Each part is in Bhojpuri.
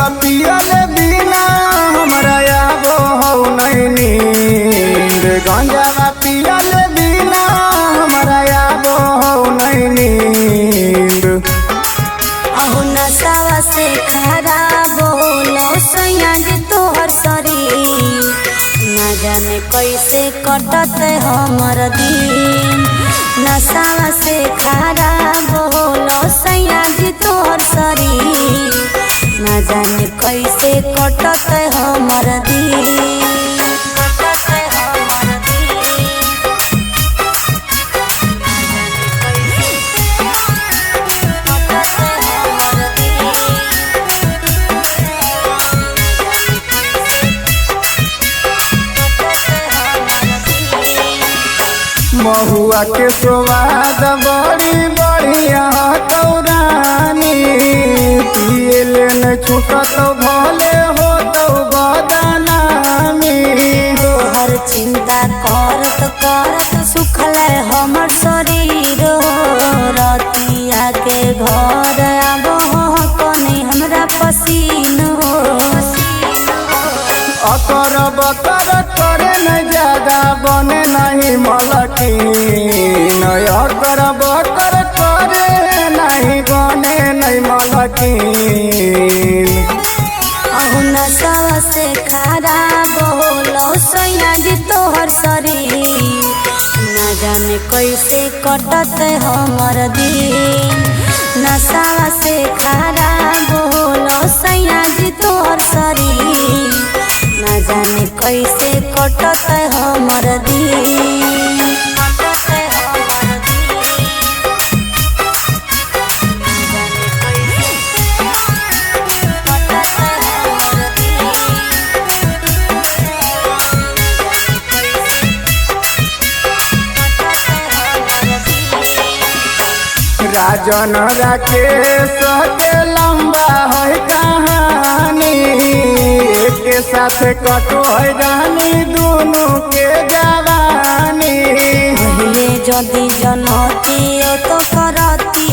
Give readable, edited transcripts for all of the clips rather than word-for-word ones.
गंजावा पियले बिना हमरा आबो हो नहीं नींद। गंजावा पियले बिना हमरा आबो हो नहीं नींद। अहो नशावा से खराब होलो सयाज तोहर शरीर, ना जाने कैसे कटत हमर दिन। नशावा से खराब होलो सयाज तोहर शरीर, ना जाने कैसे कटत हमर दिन। महुआ के स्वाद बड़ी बढ़िया तौरानी, पियले न छूटत भले हो तो बदनामी। तोहर चिंता करत करत सुखल हमर शरीर, रतिया के घर आबो कने हमरा पसीन हो। अकर बकर करे न ज्यादा बने नहीं मलकीन। अकर बकर करे नहीं बने नहीं मलकीन। अहो नशा से खराब होलो सयाज तोहर शरीर, ना जाने कैसे कटत हमर दिन। नशा से खराब होलो सयाज तोहर शरीर, ना जाने कैसे कटत हमर दिन। राजन राकेश के लंबा है कहानी, एक साथ कटो है रानी दोनों के जवानी। पहले जदि जनती तो करती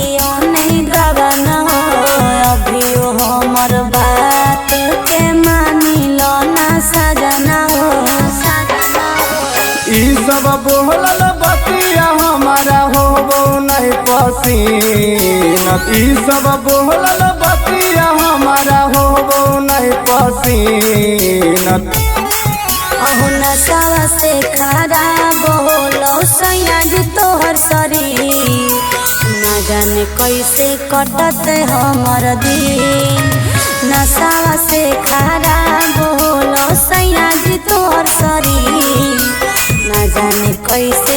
नहीं दबन, अभी हमर बात के मानी लो ना सजना हो। ई सब बोलल बतिया हमारा होबो नहीं पसीन। ई सब बोलल बतिया हमारा होबो नहीं पसीन। अहो नशा से खराब होलो सयाज तोहर शरीर, ना जाने कैसे कटत हमर दिन। नशा से खराब होलो सयाज तोहर शरीर, ना जाने कैसे